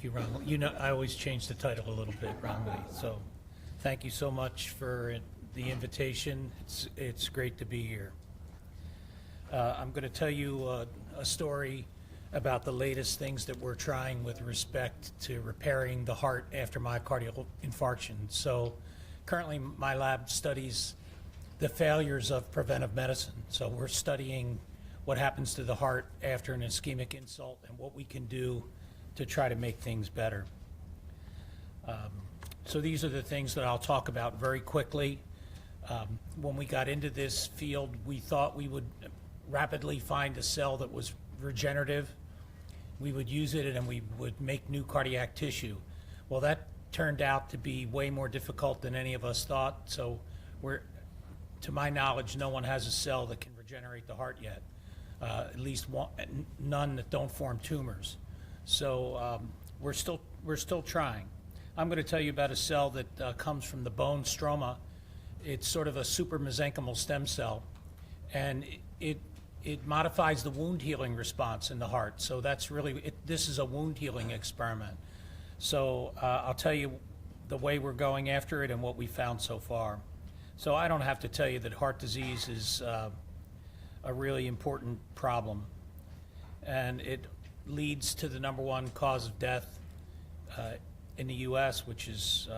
you, Ron. You know, I always change the title a little bit, Ron Lee. So thank you so much for the invitation. It's great to be here. I'm going to tell you a story about the latest things that we're trying with respect to repairing the heart after myocardial infarction. So currently my lab studies the failures of preventive medicine. So we're studying what happens to the heart after an ischemic insult and what we can do to try to make things better. So these are the things that I'll talk about very quickly. When we got into this field, we thought we would rapidly find a cell that was regenerative. We would use it and we would make new cardiac tissue. Well, that turned out to be way more difficult than any of us thought. So to my knowledge, no one has a cell that can regenerate the heart yet. At least none that don't form tumors. So we're still trying. I'm going to tell you about a cell that comes from the bone stroma. It's sort of a super mesenchymal stem cell, and it modifies the wound healing response in the heart. So that's really, this is a wound healing experiment. So I'll tell you the way we're going after it and what we found so far. So I don't have to tell you that heart disease is a really important problem, and it leads to the #1 cause of death in the U.S., which is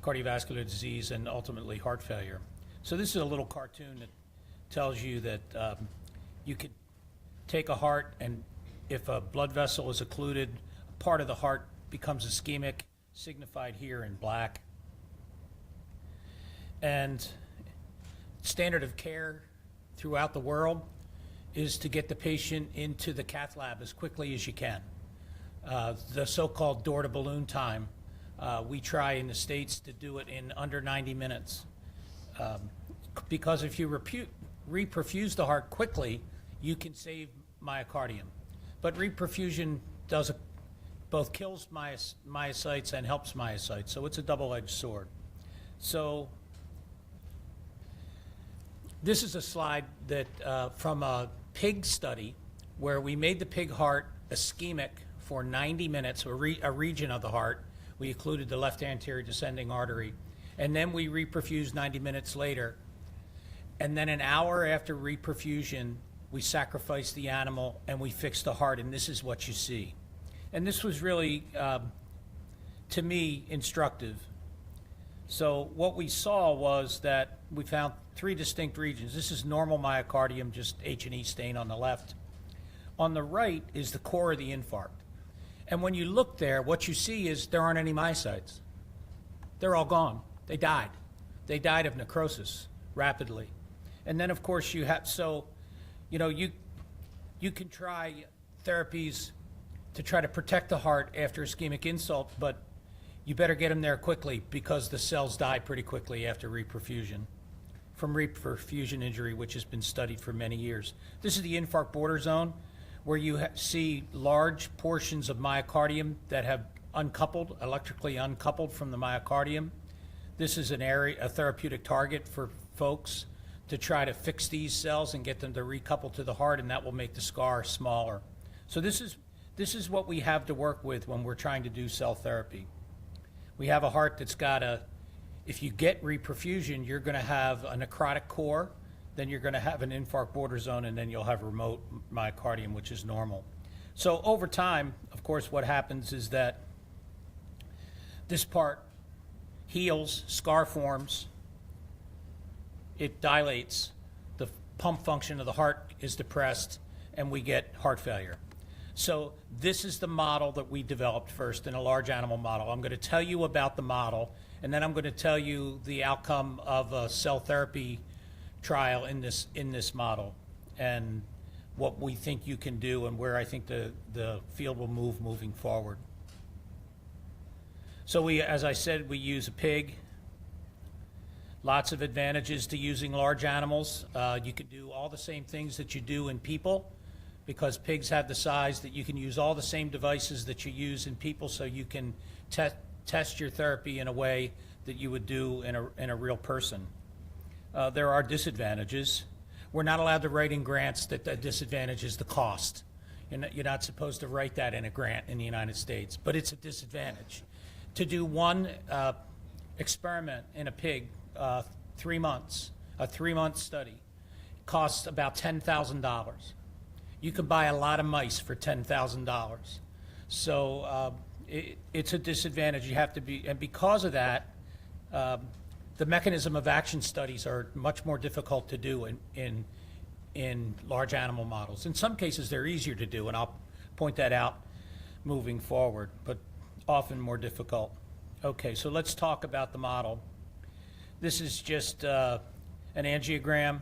cardiovascular disease and ultimately heart failure. So this is a little cartoon that tells you that you could take a heart, and if a blood vessel is occluded, part of the heart becomes ischemic, signified here in black. And standard of care throughout the world is to get the patient into the cath lab as quickly as you can. The so-called door-to-balloon time, we try in the States to do it in under 90 minutes. Because if you reperfuse the heart quickly, you can save myocardium. But reperfusion both kills myocytes and helps myocytes, so it's a double-edged sword. So this is a slide that from a pig study where we made the pig heart ischemic for 90 minutes, a region of the heart. We occluded the left anterior descending artery, and then we reperfused 90 minutes later. And then an hour after reperfusion, we sacrificed the animal and we fixed the heart, and this is what you see. And this was really, to me, instructive. So what we saw was that we found 3 distinct regions. This is normal myocardium, just H&E stain on the left. On the right is the core of the infarct. And when you look there, what you see is there aren't any myocytes. They're all gone. They died. They died of necrosis rapidly. And then, of course, you have, so, you know, you can try therapies to try to protect the heart after ischemic insult, but you better get them there quickly because the cells die pretty quickly after reperfusion, from reperfusion injury, which has been studied for many years. This is the infarct border zone, where you see large portions of myocardium that have uncoupled, electrically uncoupled from the myocardium. This is an area, a therapeutic target for folks to try to fix these cells and get them to recouple to the heart, and that will make the scar smaller. So this is what we have to work with when we're trying to do cell therapy. We have a heart that's got if you get reperfusion, you're going to have a necrotic core, then you're going to have an infarct border zone, and then you'll have remote myocardium, which is normal. So over time, of course, what happens is that this part heals, scar forms, it dilates, the pump function of the heart is depressed, and we get heart failure. So this is the model that we developed first in a large animal model. I'm going to tell you about the model, and then I'm going to tell you the outcome of a cell therapy trial in this model and what we think you can do and where I think the field will move moving forward. So as I said, we use a pig. Lots of advantages to using large animals. You can do all the same things that you do in people because pigs have the size that you can use all the same devices that you use in people, so you can test your therapy in a way that you would do in a real person. There are disadvantages. We're not allowed to write in grants that the disadvantage is the cost. You're not supposed to write that in a grant in the United States, but it's a disadvantage. To do one experiment in a pig, 3 months, a 3-month study, costs about $10,000. You can buy a lot of mice for $10,000. So it's a disadvantage. You have to be, and because of that, the mechanism of action studies are much more difficult to do in large animal models. In some cases, they're easier to do, and I'll point that out moving forward, but often more difficult. Okay, so let's talk about the model. This is just an angiogram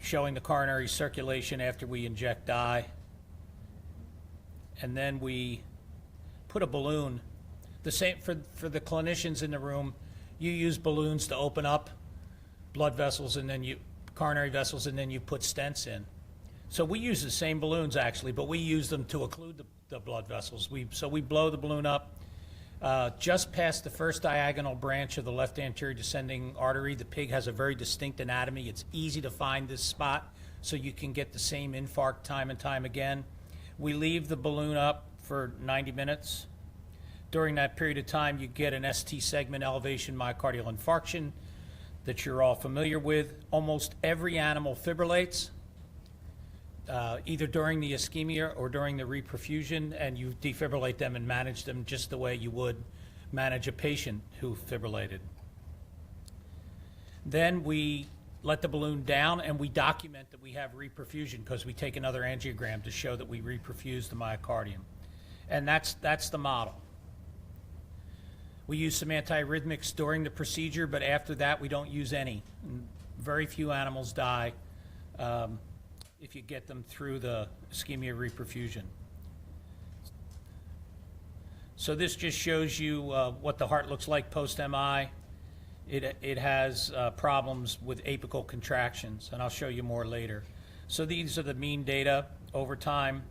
showing the coronary circulation after we inject dye. And then we put a balloon. The same for the clinicians in the room, you use balloons to open up blood vessels and then coronary vessels, and then you put stents in. So we use the same balloons actually, but we use them to occlude the blood vessels. So we blow the balloon up just past the first diagonal branch of the left anterior descending artery. The pig has a very distinct anatomy. It's easy to find this spot, so you can get the same infarct time and time again. We leave the balloon up for 90 minutes. During that period of time, you get an ST segment elevation myocardial infarction that you're all familiar with. Almost every animal fibrillates, either during the ischemia or during the reperfusion, and you defibrillate them and manage them just the way you would manage a patient who fibrillated. Then we let the balloon down and we document that we have reperfusion because we take another angiogram to show that we reperfuse the myocardium. And that's the model. We use some antiarrhythmics during the procedure, but after that we don't use any. Very few animals die if you get them through the ischemia reperfusion. So this just shows you what the heart looks like post-MI. It has problems with apical contractions, and I'll show you more later. So these are the mean data over time.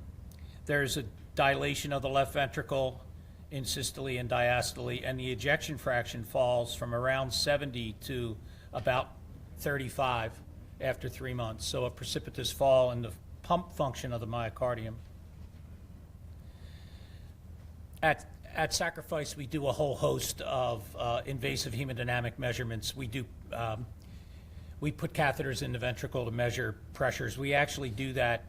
There's a dilation of the left ventricle in systole and diastole, and the ejection fraction falls from around 70 to about 35 after 3 months. So a precipitous fall in the pump function of the myocardium. At Sacrifice, we do a whole host of invasive hemodynamic measurements. We put catheters in the ventricle to measure pressures. We actually do that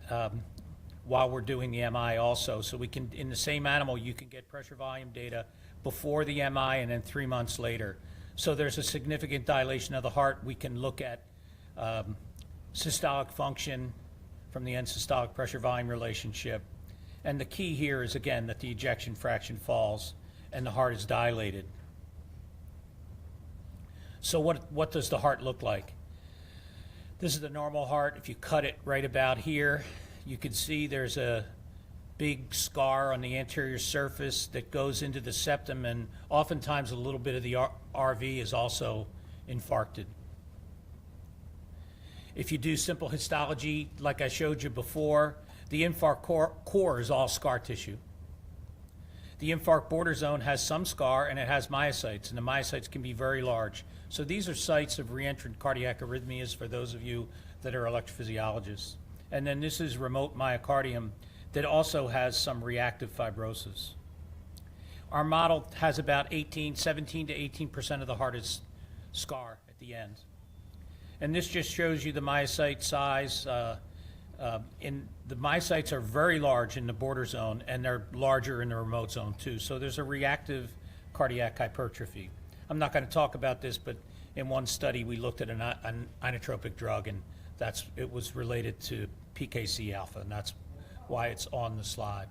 while we're doing the MI also. So we can, in the same animal, you can get pressure volume data before the MI and then 3 months later. So there's a significant dilation of the heart. We can look at systolic function from the end systolic pressure volume relationship. And the key here is, again, that the ejection fraction falls and the heart is dilated. So what does the heart look like? This is the normal heart. If you cut it right about here, you can see there's a big scar on the anterior surface that goes into the septum, and oftentimes a little bit of the RV is also infarcted. If you do simple histology, like I showed you before, the infarct core is all scar tissue. The infarct border zone has some scar and it has myocytes, and the myocytes can be very large. So these are sites of reentrant cardiac arrhythmias for those of you that are electrophysiologists. And then this is remote myocardium that also has some reactive fibrosis. Our model has about 17 to 18% of the heart is scar at the end. And this just shows you the myocyte size. The myocytes are very large in the border zone, and they're larger in the remote zone too. So there's a reactive cardiac hypertrophy. I'm not going to talk about this, but in one study we looked at an inotropic drug, and it was related to PKC alpha, and that's why it's on the slide.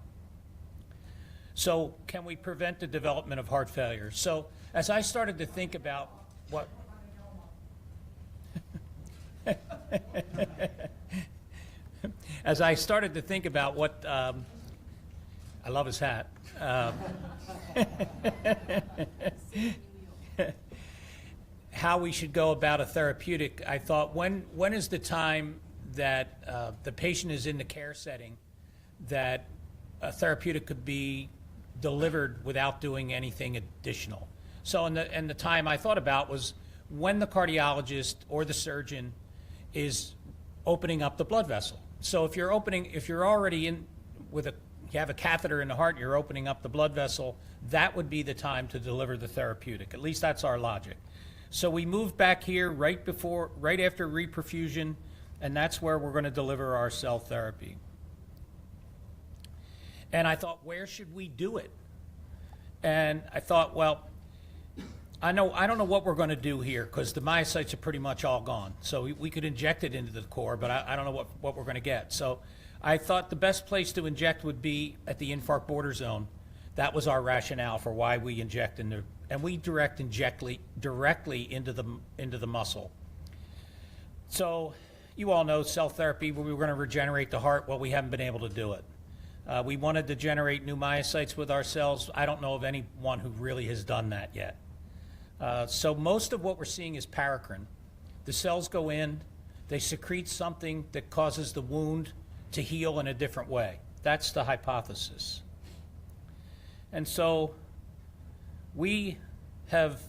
So can we prevent the development of heart failure? So as I started to think about what as I started to think about what, I love his hat. How we should go about a therapeutic, I thought, when is the time that the patient is in the care setting that a therapeutic could be delivered without doing anything additional? So and the time I thought about was when the cardiologist or the surgeon is opening up the blood vessel. So if you're already in with you have a catheter in the heart, you're opening up the blood vessel, that would be the time to deliver the therapeutic. At least that's our logic. So we moved back here right after reperfusion, and that's where we're going to deliver our cell therapy. And I thought, where should we do it? And I thought, well, I don't know what we're going to do here because the myocytes are pretty much all gone. So we could inject it into the core, but I don't know what we're going to get. So I thought the best place to inject would be at the infarct border zone. That was our rationale for why we inject and we inject directly into the muscle. So you all know cell therapy, we were going to regenerate the heart. Well, we haven't been able to do it. We wanted to generate new myocytes with our cells. I don't know of anyone who really has done that yet. So most of what we're seeing is paracrine. The cells go in, they secrete something that causes the wound to heal in a different way. That's the hypothesis. And so we have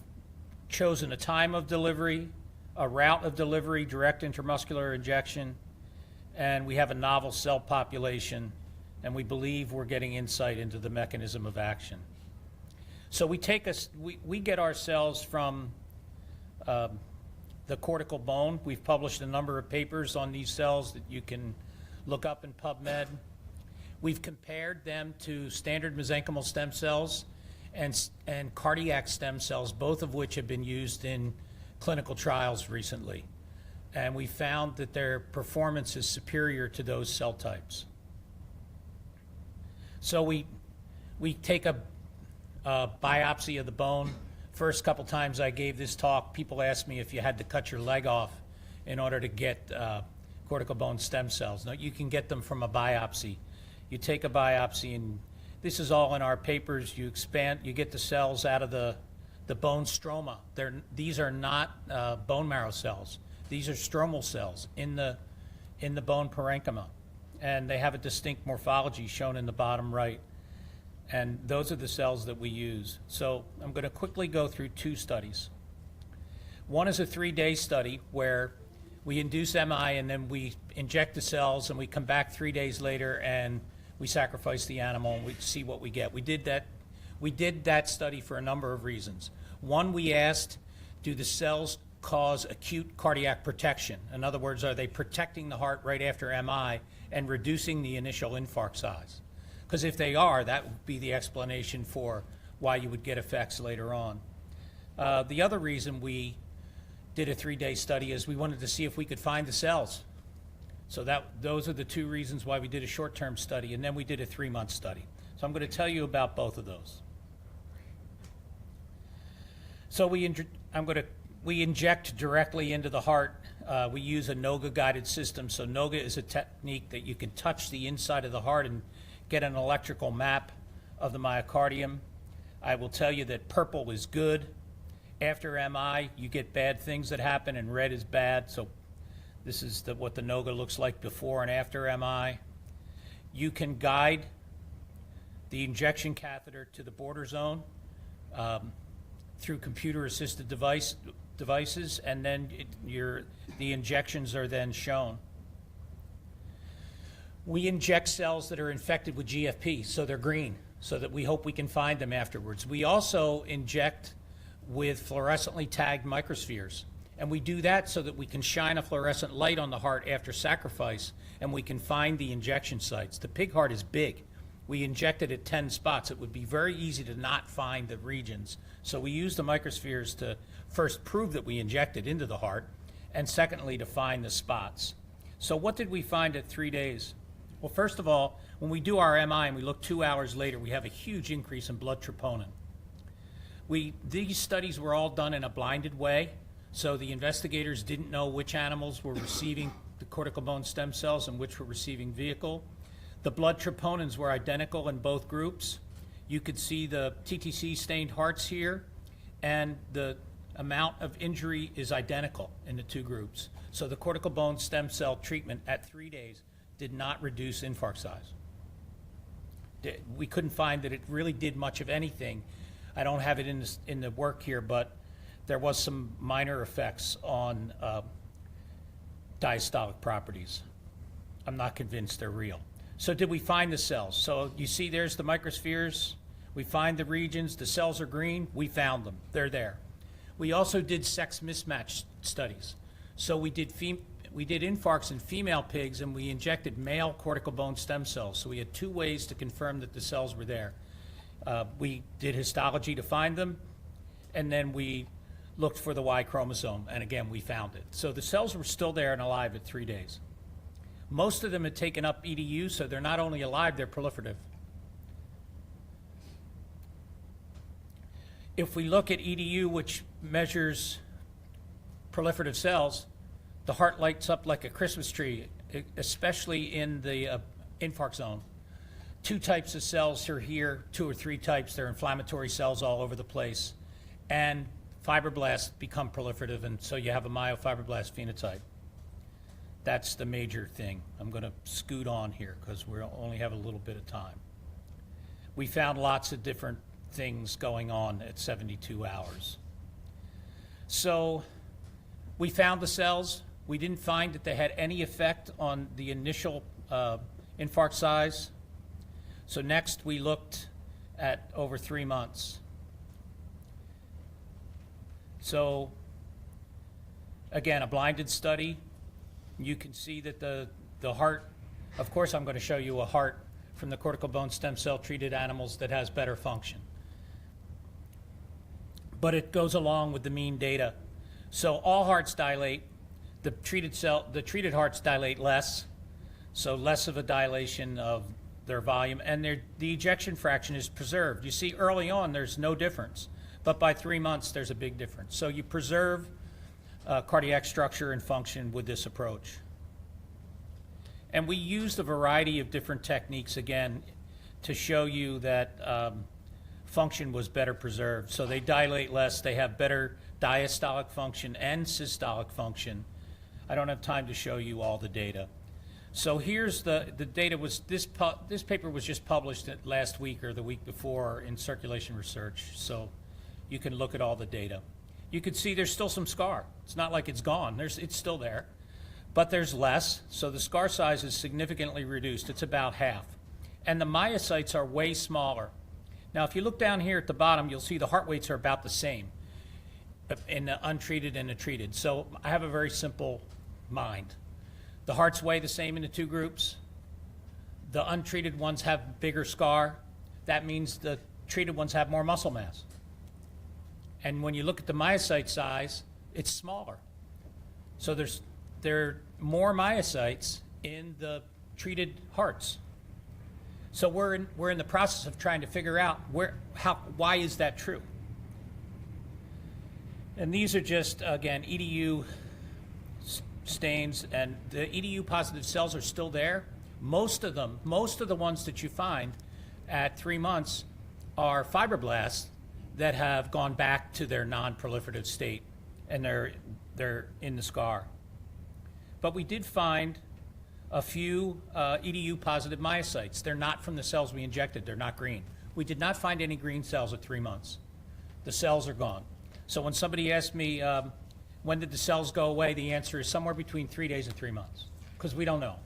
chosen a time of delivery, a route of delivery, direct intramuscular injection, and we have a novel cell population, and we believe we're getting insight into the mechanism of action. So we get our cells from the cortical bone. We've published a number of papers on these cells that you can look up in PubMed. We've compared them to standard mesenchymal stem cells and cardiac stem cells, both of which have been used in clinical trials recently. And we found that their performance is superior to those cell types. So we take a biopsy of the bone. First couple times I gave this talk, people asked me if you had to cut your leg off in order to get cortical bone stem cells. No, you can get them from a biopsy. You take a biopsy, and this is all in our papers. You get the cells out of the bone stroma. These are not bone marrow cells. These are stromal cells in the bone parenchyma, and they have a distinct morphology shown in the bottom right. And those are the cells that we use. So I'm going to quickly go through two studies. One is a 3-day study where we induce MI and then we inject the cells and we come back 3 days later and we sacrifice the animal and we see what we get. We did that study for a number of reasons. One, we asked, do the cells cause acute cardiac protection? In other words, are they protecting the heart right after MI and reducing the initial infarct size? Because if they are, that would be the explanation for why you would get effects later on. The other reason we did a 3-day study is we wanted to see if we could find the cells. So those are the two reasons why we did a short-term study, and then we did a 3-month study. So I'm going to tell you about both of those. So we inject directly into the heart. We use a NOGA-guided system. So NOGA is a technique that you can touch the inside of the heart and get an electrical map of the myocardium. I will tell you that purple is good. After MI, you get bad things that happen, and red is bad. So this is what the NOGA looks like before and after MI. You can guide the injection catheter to the border zone through computer-assisted devices, and then the injections are then shown. We inject cells that are infected with GFP, so they're green, so that we hope we can find them afterwards. We also inject with fluorescently tagged microspheres, and we do that so that we can shine a fluorescent light on the heart after sacrifice, and we can find the injection sites. The pig heart is big. We injected at 10 spots. It would be very easy to not find the regions. So we use the microspheres to first prove that we injected into the heart, and secondly, to find the spots. So what did we find at 3 days? Well, first of all, when we do our MI and we look 2 hours later, we have a huge increase in blood troponin. These studies were all done in a blinded way, so the investigators didn't know which animals were receiving the cortical bone stem cells and which were receiving vehicle. The blood troponins were identical in both groups. You could see the TTC stained hearts here, and the amount of injury is identical in the two groups. So the cortical bone stem cell treatment at 3 days did not reduce infarct size. We couldn't find that it really did much of anything. I don't have it in the work here, but there was some minor effects on diastolic properties. I'm not convinced they're real. So did we find the cells? So you see there's the microspheres. We find the regions. The cells are green. We found them. They're there. We also did sex mismatch studies. So we did infarcts in female pigs, and we injected male cortical bone stem cells. So we had 2 ways to confirm that the cells were there. We did histology to find them, and then we looked for the Y chromosome, and again, we found it. So the cells were still there and alive at 3 days. Most of them had taken up EDU, so they're not only alive, they're proliferative. If we look at EDU, which measures proliferative cells, the heart lights up like a Christmas tree, especially in the infarct zone. 2 types of cells are here, 2 or 3 types. They're inflammatory cells all over the place. And fibroblasts become proliferative, and so you have a myofibroblast phenotype. That's the major thing. I'm going to scoot on here because we only have a little bit of time. We found lots of different things going on at 72 hours. So we found the cells. We didn't find that they had any effect on the initial infarct size. So next we looked at over 3 months. So again, a blinded study. You can see that the heart, of course I'm going to show you a heart from the cortical bone stem cell treated animals that has better function. But it goes along with the mean data. So all hearts dilate. The treated hearts dilate less, so less of a dilation of their volume, and the ejection fraction is preserved. You see early on there's no difference, but by 3 months there's a big difference. So you preserve cardiac structure and function with this approach. And we used a variety of different techniques again to show you that function was better preserved. So they dilate less, they have better diastolic function and systolic function. I don't have time to show you all the data. So here's the data. This paper was just published last week or the week before in Circulation Research, so you can look at all the data. You can see there's still some scar. It's not like it's gone. It's still there, but there's less, so the scar size is significantly reduced. It's about half. And the myocytes are way smaller. Now, if you look down here at the bottom, you'll see the heart weights are about the same in the untreated and the treated. So I have a very simple mind. The hearts weigh the same in the 2 groups. The untreated ones have bigger scar. That means the treated ones have more muscle mass. And when you look at the myocyte size, it's smaller. So there are more myocytes in the treated hearts. So we're in the process of trying to figure out why is that true? And these are just, again, EDU stains, and the EDU positive cells are still there. Most of the ones that you find at 3 months are fibroblasts that have gone back to their non-proliferative state, and they're in the scar. But we did find a few EDU positive myocytes. They're not from the cells we injected. They're not green. We did not find any green cells at 3 months. The cells are gone. So when somebody asks me, when did the cells go away, the answer is somewhere between 3 days and 3 months, because we don't know.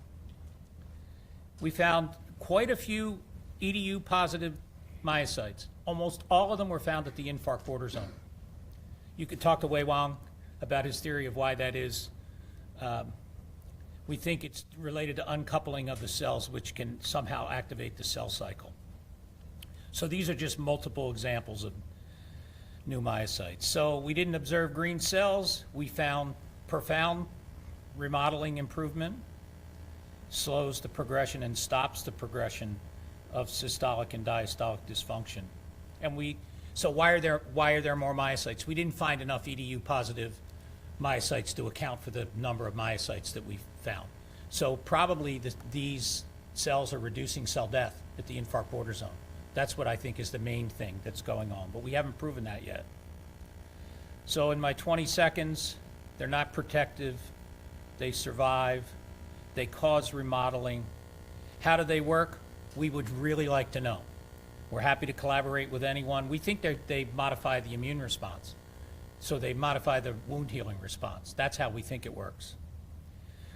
We found quite a few EDU positive myocytes. Almost all of them were found at the infarct border zone. You could talk to Wei Wang about his theory of why that is. We think it's related to uncoupling of the cells, which can somehow activate the cell cycle. So these are just multiple examples of new myocytes. So we didn't observe green cells. We found profound remodeling improvement, slows the progression and stops the progression of systolic and diastolic dysfunction. And so why are there more myocytes? We didn't find enough EDU positive myocytes to account for the number of myocytes that we found. So probably these cells are reducing cell death at the infarct border zone. That's what I think is the main thing that's going on, but we haven't proven that yet. So in my 20 seconds, they're not protective, they survive, they cause remodeling. How do they work? We would really like to know. We're happy to collaborate with anyone. We think they modify the immune response. So they modify the wound healing response. That's how we think it works.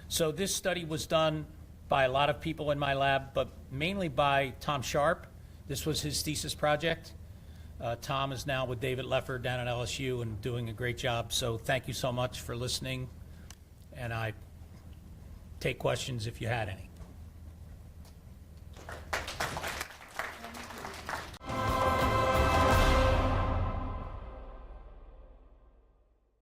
So this study was done by a lot of people in my lab, but mainly by Tom Sharp. This was his thesis project. Tom is now with David Leffert down at LSU and doing a great job. So thank you so much for listening, and I take questions if you had any.